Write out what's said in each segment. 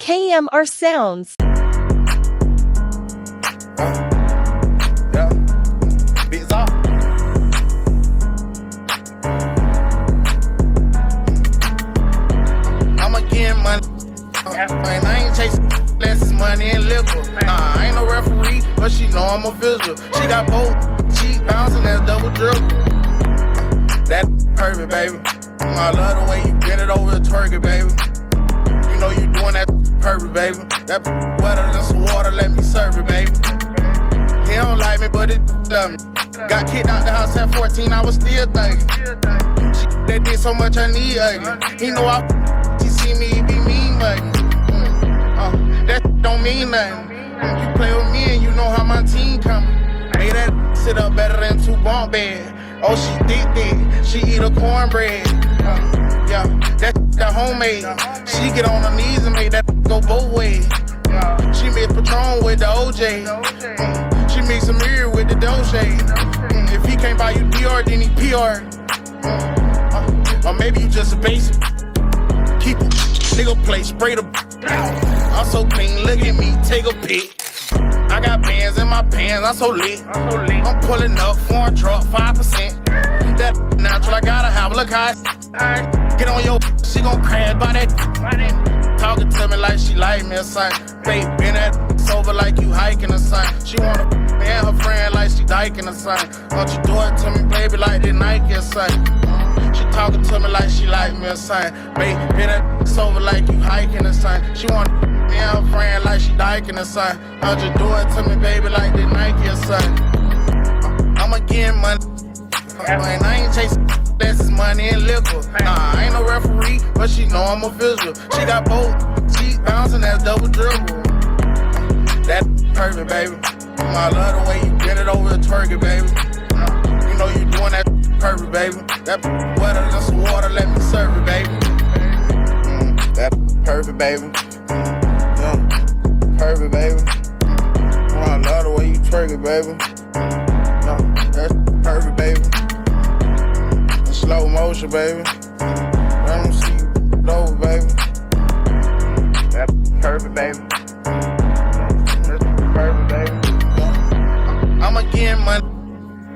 KMRSounds. Yeah. Beats off. I'ma get money. I ain't chasing less is money and liquor. Nah, I ain't no referee, but she know I'm official. She got both cheek bouncing, that's double dribble. That perfect, baby. I love the way you bend it over the twerk it, baby. You know you doing that perfect, baby. That wetter than some water, let me serve it, baby. He don't like me, but it love me. Got kicked out the house at 14, I was still thinking. She that did so much, I need ugly. He know he see me, he be mean, mugging. That don't mean nothing. You play with me and you know how my team coming. Made that sit up better than 2 bunk beds. Oh, she thick, she eat a cornbread. Yeah, that homemade. She get on her knees and make that go both ways. She mix Patron with the OJ. She mix a mirror with the Dolce. If he can't buy you Dior, then he PR. Or maybe you just a basic. Keep a nigga play, spray the. I'm so clean, look at me, take a pic. I got bands in my pants, I'm so lit. I'm pulling up, foreign truck, 5%. That natural, I gotta have, look how I get on your, she gon' crash by that. Talking to me like she like me or something. Babe, been that sober like you hiking or something. She wanna and her friend like she diking or something. Won't you do it to me, baby, like they Nike or something. She talking to me like she like me or something. Babe, been that sober like you hiking or something. She wanna me and her friend like she diking or something. Won't you do it to me, baby, like they Nike or something. I'ma get money. And I ain't chasing less is money and liquor. Nah, I ain't no referee, but she know I'm official. She got both cheek bouncing, that's double dribble. That perfect, baby. I love the way you bend it over the twerk it, baby. You know you doing that perfect, baby. That wetter than some water, let me serve it, baby. That perfect, baby. Perfect, baby. I love the way you twerk it, baby. That's perfect, baby. Slow motion, baby. Let them see you over, baby. That's perfect, baby. That's perfect, baby. I'ma get money.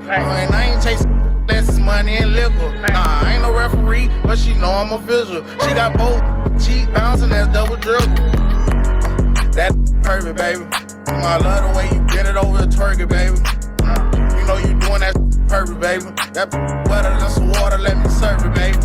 And I ain't chasing less is money and liquor. Nah, I ain't no referee, but she know I'm official. She got both cheek bouncing, that's double dribble. That's perfect, baby. I love the way you bend it over the twerk it, baby. You know you doing that perfect, baby. That wetter than some water, let me serve it, baby.